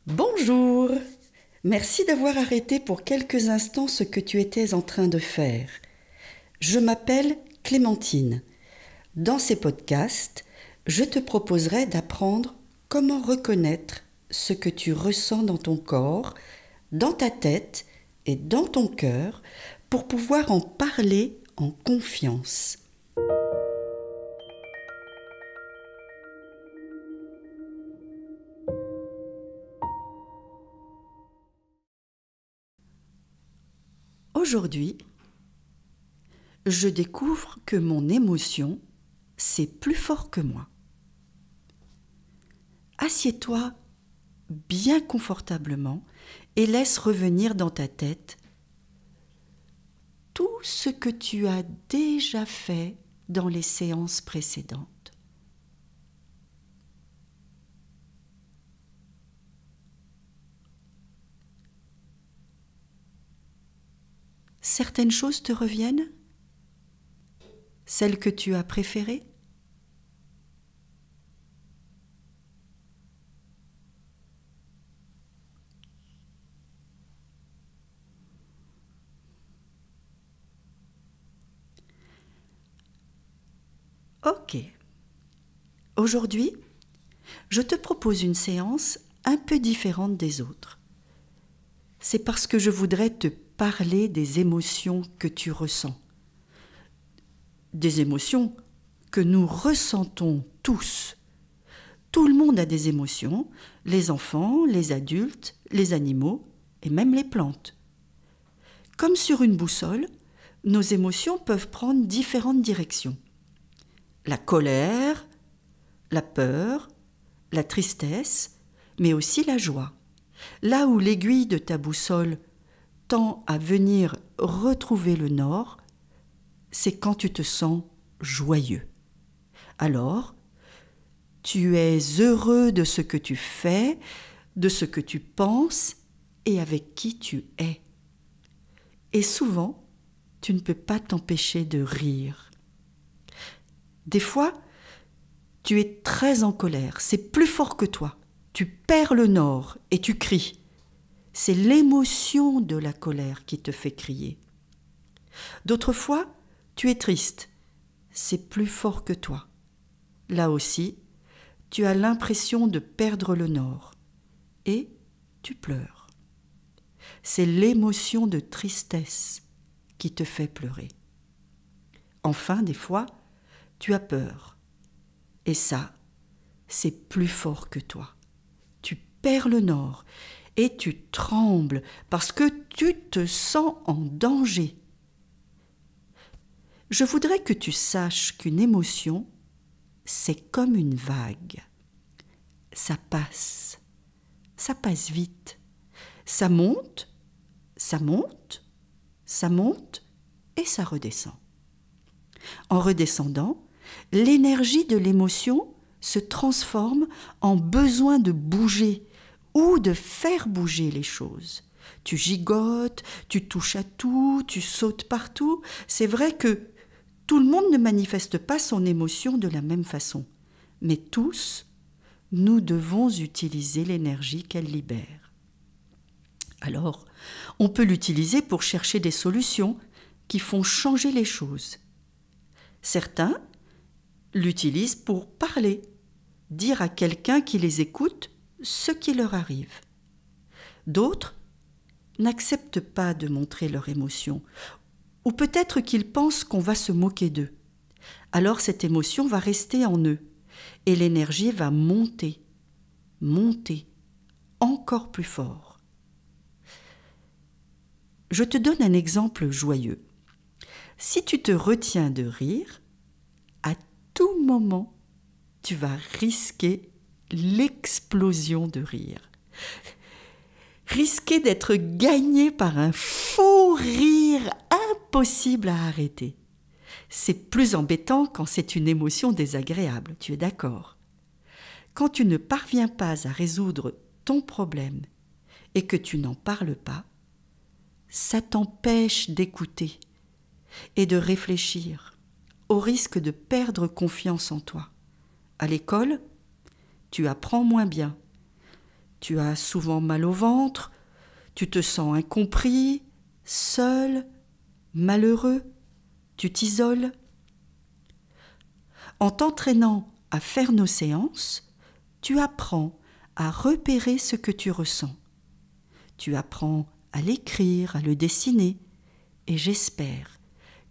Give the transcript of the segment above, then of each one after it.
Bonjour! Merci d'avoir arrêté pour quelques instants ce que tu étais en train de faire. Je m'appelle Clémentine. Dans ces podcasts, je te proposerai d'apprendre comment reconnaître ce que tu ressens dans ton corps, dans ta tête et dans ton cœur pour pouvoir en parler en confiance. Aujourd'hui, je découvre que mon émotion, c'est plus fort que moi. Assieds-toi bien confortablement et laisse revenir dans ta tête tout ce que tu as déjà fait dans les séances précédentes. Certaines choses te reviennent? Celles que tu as préférées? Ok. Aujourd'hui, je te propose une séance un peu différente des autres. C'est parce que je voudrais te parler des émotions que tu ressens. Des émotions que nous ressentons tous. Tout le monde a des émotions, les enfants, les adultes, les animaux et même les plantes. Comme sur une boussole, nos émotions peuvent prendre différentes directions. La colère, la peur, la tristesse, mais aussi la joie. Là où l'aiguille de ta boussole tend à venir retrouver le nord, c'est quand tu te sens joyeux. Alors, tu es heureux de ce que tu fais, de ce que tu penses et avec qui tu es. Et souvent, tu ne peux pas t'empêcher de rire. Des fois, tu es très en colère, c'est plus fort que toi. Tu perds le nord et tu cries. C'est l'émotion de la colère qui te fait crier. D'autres fois, tu es triste, c'est plus fort que toi. Là aussi, tu as l'impression de perdre le nord et tu pleures. C'est l'émotion de tristesse qui te fait pleurer. Enfin, des fois, tu as peur. Et ça, c'est plus fort que toi. Tu perds le nord et tu trembles parce que tu te sens en danger. Je voudrais que tu saches qu'une émotion, c'est comme une vague. Ça passe vite. Ça monte, ça monte, ça monte et ça redescend. En redescendant, l'énergie de l'émotion se transforme en besoin de bouger ou de faire bouger les choses. Tu gigotes, tu touches à tout, tu sautes partout. C'est vrai que tout le monde ne manifeste pas son émotion de la même façon, mais tous, nous devons utiliser l'énergie qu'elle libère. Alors, on peut l'utiliser pour chercher des solutions qui font changer les choses. Certains l'utilisent pour parler, dire à quelqu'un qui les écoute ce qui leur arrive. D'autres n'acceptent pas de montrer leur émotion, ou peut-être qu'ils pensent qu'on va se moquer d'eux. Alors cette émotion va rester en eux, et l'énergie va monter, encore plus fort. Je te donne un exemple joyeux. Si tu te retiens de rire, à tout moment, tu vas risquer l'explosion de rire. Risquer d'être gagné par un fou rire impossible à arrêter. C'est plus embêtant quand c'est une émotion désagréable, tu es d'accord? Quand tu ne parviens pas à résoudre ton problème et que tu n'en parles pas, ça t'empêche d'écouter et de réfléchir, au risque de perdre confiance en toi. À l'école, tu apprends moins bien. Tu as souvent mal au ventre, tu te sens incompris, seul, malheureux, tu t'isoles. En t'entraînant à faire nos séances, tu apprends à repérer ce que tu ressens. Tu apprends à l'écrire, à le dessiner, et j'espère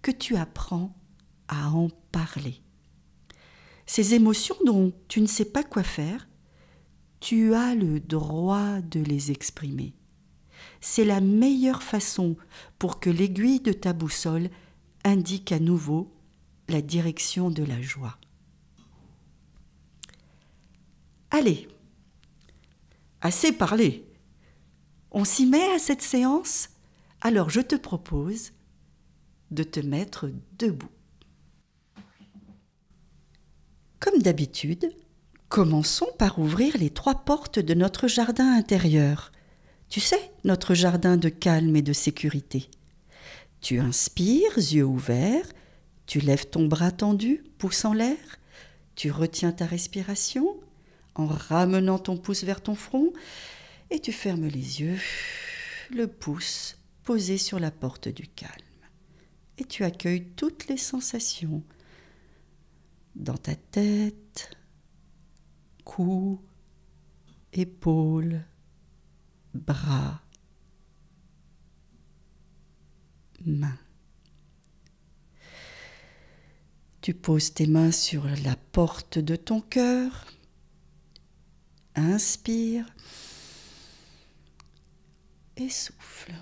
que tu apprends à en parler. Ces émotions dont tu ne sais pas quoi faire, tu as le droit de les exprimer. C'est la meilleure façon pour que l'aiguille de ta boussole indique à nouveau la direction de la joie. Allez, assez parlé. On s'y met à cette séance? Alors je te propose de te mettre debout. Comme d'habitude, commençons par ouvrir les 3 portes de notre jardin intérieur. Tu sais, notre jardin de calme et de sécurité. Tu inspires, yeux ouverts, tu lèves ton bras tendu, pouce en l'air, tu retiens ta respiration en ramenant ton pouce vers ton front et tu fermes les yeux, le pouce posé sur la porte du calme. Et tu accueilles toutes les sensations dans ta tête, cou, épaules, bras, mains. Tu poses tes mains sur la porte de ton cœur. Inspire et souffle.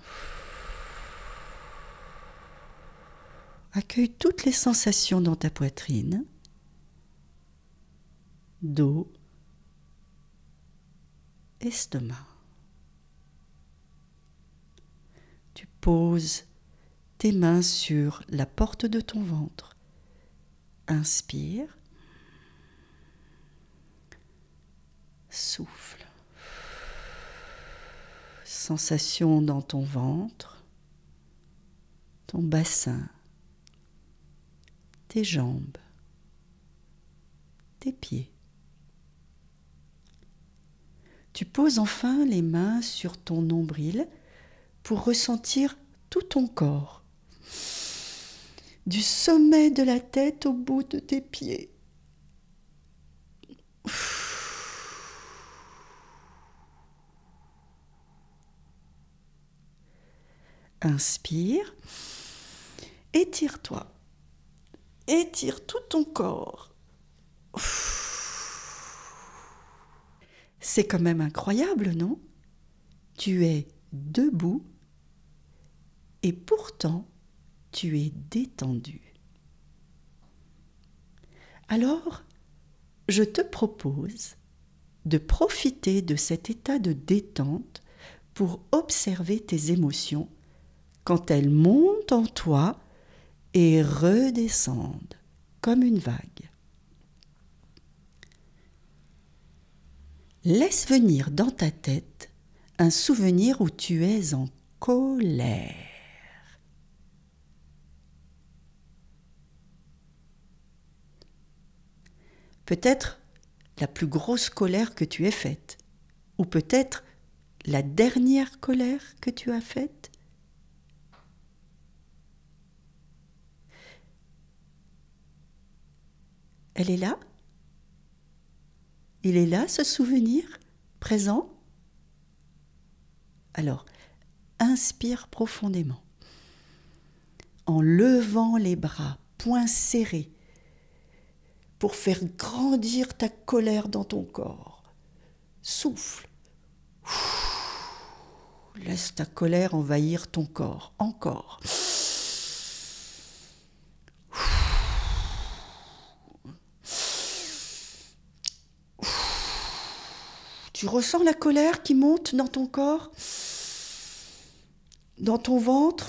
Accueille toutes les sensations dans ta poitrine, dos, estomac. Tu poses tes mains sur la porte de ton ventre. Inspire, souffle. Sensation dans ton ventre, ton bassin, tes jambes, tes pieds. Tu poses enfin les mains sur ton nombril pour ressentir tout ton corps, du sommet de la tête au bout de tes pieds. Inspire, étire-toi, étire tout ton corps. C'est quand même incroyable, non? Tu es debout et pourtant tu es détendu. Alors, je te propose de profiter de cet état de détente pour observer tes émotions quand elles montent en toi et redescendent comme une vague. Laisse venir dans ta tête un souvenir où tu es en colère. Peut-être la plus grosse colère que tu aies faite, ou peut-être la dernière colère que tu as faite. Elle est là? Il est là, ce souvenir, présent? Alors, inspire profondément, en levant les bras, poings serrés, pour faire grandir ta colère dans ton corps. Souffle. Laisse ta colère envahir ton corps. Encore. Tu ressens la colère qui monte dans ton corps, dans ton ventre.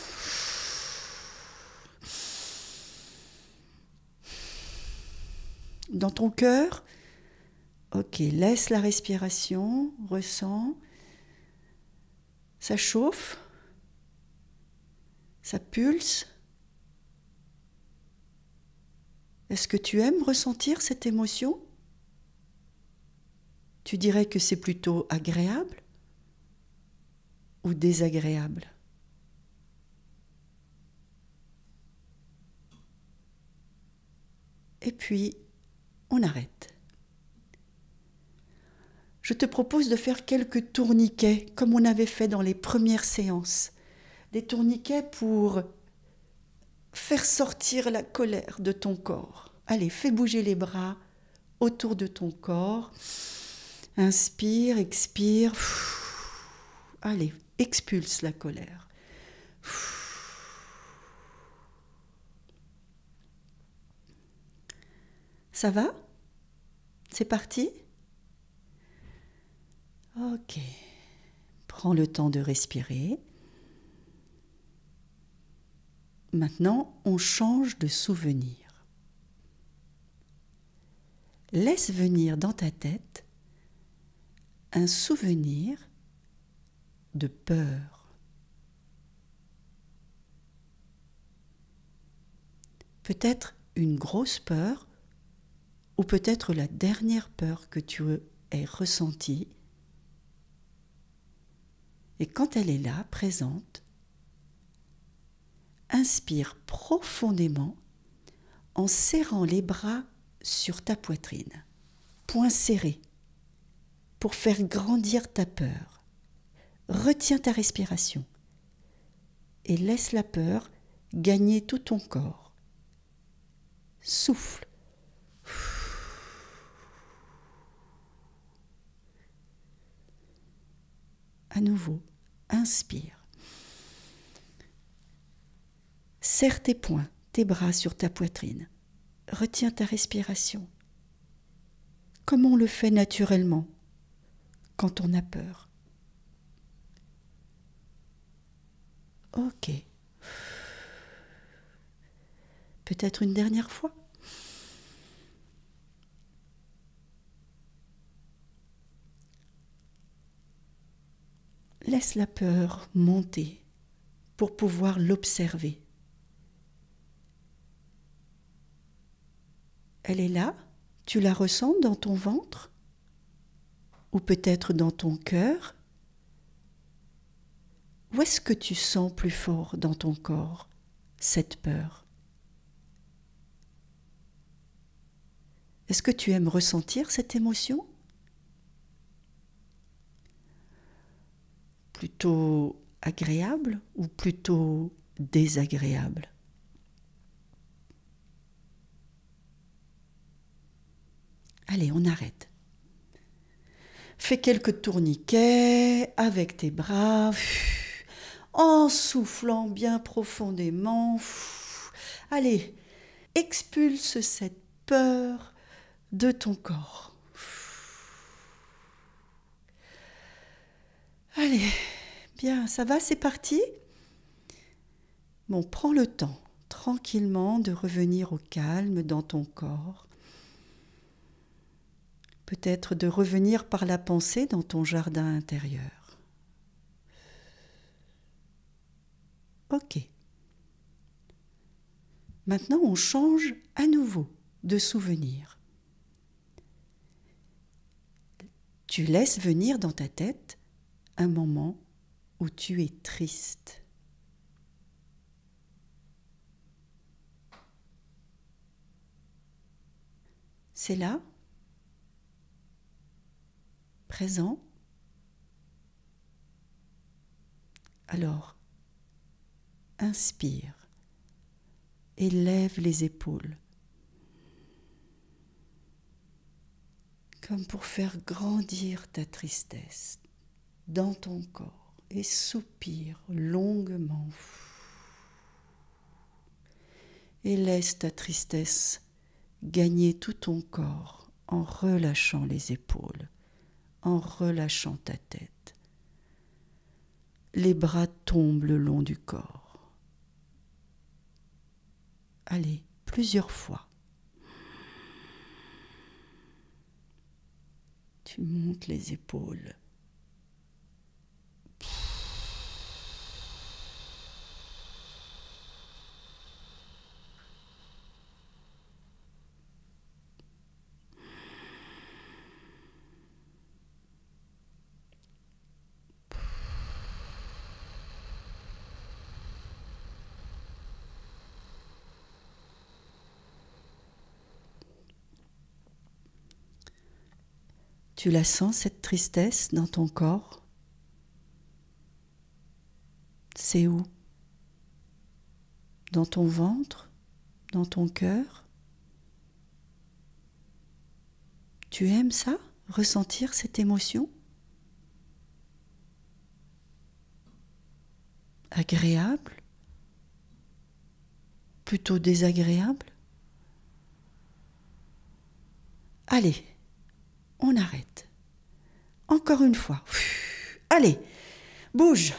Dans ton cœur. Ok, laisse la respiration, ressens. Ça chauffe. Ça pulse. Est-ce que tu aimes ressentir cette émotion? Tu dirais que c'est plutôt agréable ou désagréable? Et puis, on arrête. Je te propose de faire quelques tourniquets comme on avait fait dans les premières séances. Des tourniquets pour faire sortir la colère de ton corps. Allez, fais bouger les bras autour de ton corps. Inspire, expire. Allez, expulse la colère. Ça va? C'est parti? Ok. Prends le temps de respirer. Maintenant, on change de souvenir. Laisse venir dans ta tête un souvenir de peur. Peut-être une grosse peur ou peut-être la dernière peur que tu aies ressentie. Et quand elle est là, présente, inspire profondément en serrant les bras sur ta poitrine, poings serrés, pour faire grandir ta peur. Retiens ta respiration et laisse la peur gagner tout ton corps. Souffle. À nouveau, inspire. Serre tes poings, tes bras sur ta poitrine. Retiens ta respiration, comme on le fait naturellement quand on a peur. Ok. Peut-être une dernière fois. Laisse la peur monter pour pouvoir l'observer. Elle est là, tu la ressens dans ton ventre ou peut-être dans ton cœur. Où est-ce que tu sens plus fort dans ton corps cette peur? Est-ce que tu aimes ressentir cette émotion? Plutôt agréable ou plutôt désagréable? Allez, on arrête. Fais quelques tourniquets avec tes bras, en soufflant bien profondément. Allez, expulse cette peur de ton corps. Allez, bien, ça va, c'est parti? Bon, prends le temps, tranquillement, de revenir au calme dans ton corps. Peut-être de revenir par la pensée dans ton jardin intérieur. Ok. Maintenant, on change à nouveau de souvenir. Tu laisses venir dans ta tête un moment où tu es triste. C'est là, présent. Alors, inspire et lève les épaules, comme pour faire grandir ta tristesse dans ton corps, et soupire longuement. Et laisse ta tristesse gagner tout ton corps en relâchant les épaules, en relâchant ta tête. Les bras tombent le long du corps. Allez, plusieurs fois. Tu montes les épaules. Tu la sens, cette tristesse, dans ton corps? C'est où? Dans ton ventre? Dans ton cœur? Tu aimes ça? Ressentir cette émotion? Agréable? Plutôt désagréable? Allez, on arrête. Encore une fois. Allez, bouge.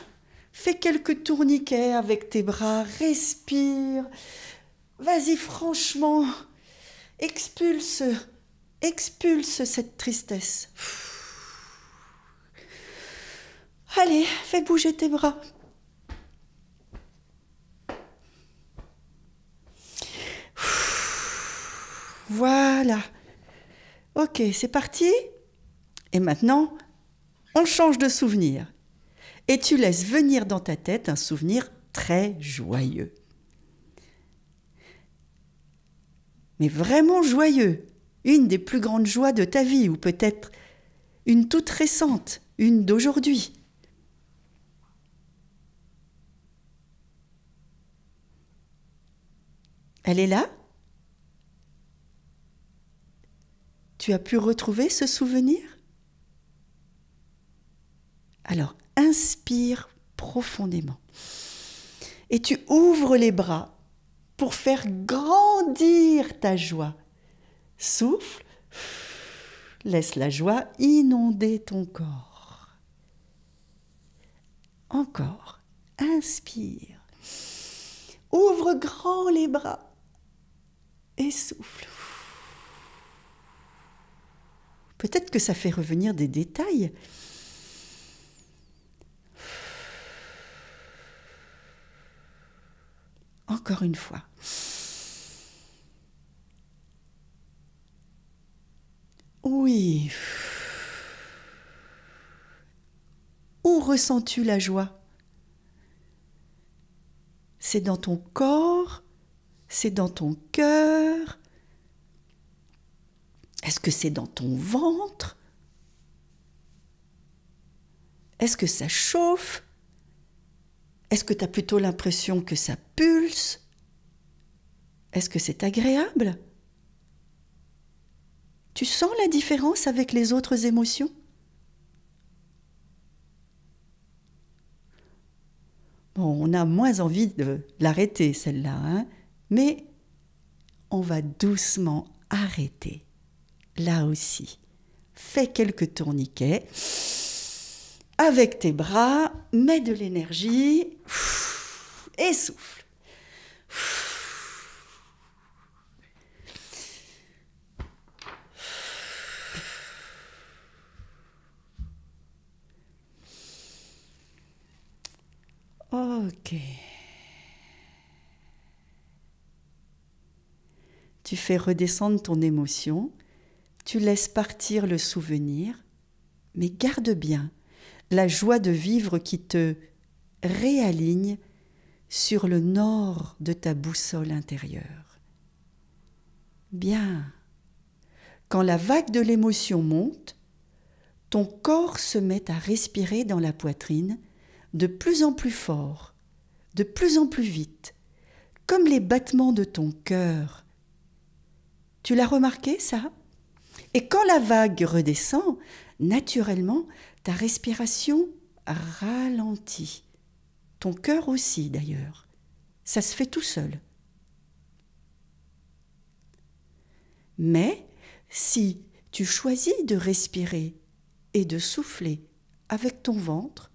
Fais quelques tourniquets avec tes bras. Respire. Vas-y, franchement. Expulse cette tristesse. Allez, fais bouger tes bras. Voilà. Ok, c'est parti. Et maintenant, on change de souvenir. Et tu laisses venir dans ta tête un souvenir très joyeux. Mais vraiment joyeux. Une des plus grandes joies de ta vie, ou peut-être une toute récente, une d'aujourd'hui. Elle est là? Tu as pu retrouver ce souvenir? Alors, inspire profondément. Et tu ouvres les bras pour faire grandir ta joie. Souffle, laisse la joie inonder ton corps. Encore, inspire. Ouvre grand les bras et souffle. Peut-être que ça fait revenir des détails. Encore une fois. Oui. Où ressens-tu la joie? C'est dans ton corps? C'est dans ton cœur? Est-ce que c'est dans ton ventre? Est-ce que ça chauffe? Est-ce que tu as plutôt l'impression que ça pulse? Est-ce que c'est agréable? Tu sens la différence avec les autres émotions? Bon, on a moins envie de l'arrêter, celle-là, hein? Mais on va doucement arrêter. Là aussi, fais quelques tourniquets. Avec tes bras, mets de l'énergie et souffle. Ok. Tu fais redescendre ton émotion, tu laisses partir le souvenir, mais garde bien la joie de vivre qui te réaligne sur le nord de ta boussole intérieure. Bien. Quand la vague de l'émotion monte, ton corps se met à respirer dans la poitrine de plus en plus fort, de plus en plus vite, comme les battements de ton cœur. Tu l'as remarqué, ça? Et quand la vague redescend, naturellement, ta respiration ralentit. Ton cœur aussi, d'ailleurs. Ça se fait tout seul. Mais si tu choisis de respirer et de souffler avec ton ventre,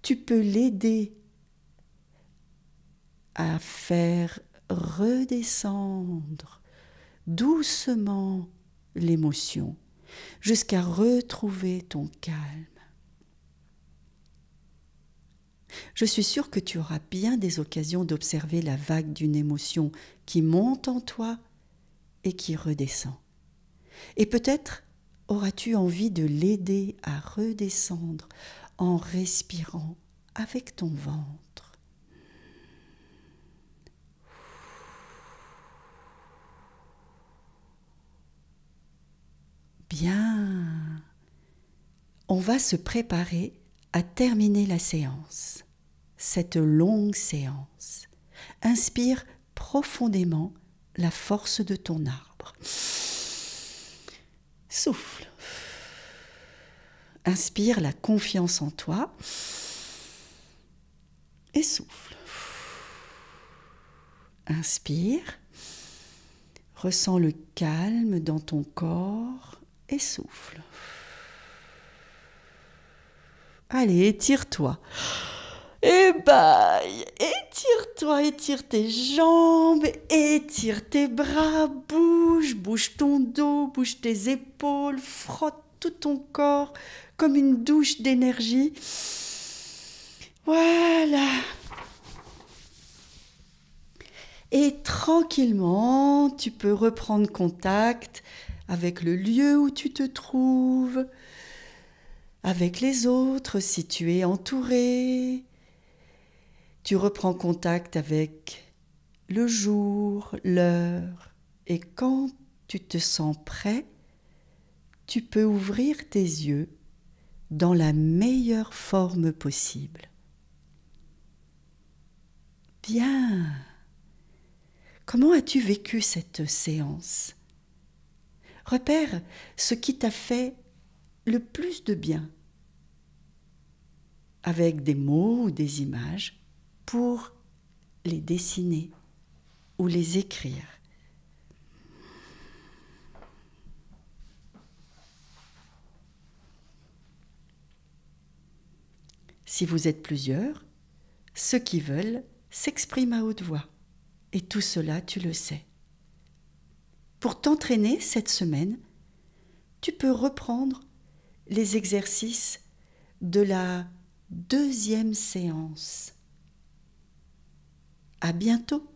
tu peux l'aider à faire redescendre doucement l'émotion jusqu'à retrouver ton calme. Je suis sûre que tu auras bien des occasions d'observer la vague d'une émotion qui monte en toi et qui redescend. Et peut-être auras-tu envie de l'aider à redescendre en respirant avec ton ventre. Bien. On va se préparer à terminer la séance, cette longue séance. Inspire profondément la force de ton arbre. Souffle. Inspire la confiance en toi et souffle. Inspire. Ressens le calme dans ton corps et souffle. Allez, étire-toi. Ébaille, étire-toi, étire tes jambes, étire tes bras, bouge ton dos, bouge tes épaules, frotte tout ton corps comme une douche d'énergie. Voilà. Et tranquillement, tu peux reprendre contact avec le lieu où tu te trouves, avec les autres si tu es entouré. Tu reprends contact avec le jour, l'heure, et quand tu te sens prêt, tu peux ouvrir tes yeux dans la meilleure forme possible. Bien. Comment as-tu vécu cette séance ? Repère ce qui t'a fait le plus de bien, avec des mots ou des images, pour les dessiner ou les écrire. Si vous êtes plusieurs, ceux qui veulent s'expriment à haute voix. Et tout cela, tu le sais. Pour t'entraîner cette semaine, tu peux reprendre les exercices de la 2e séance. À bientôt.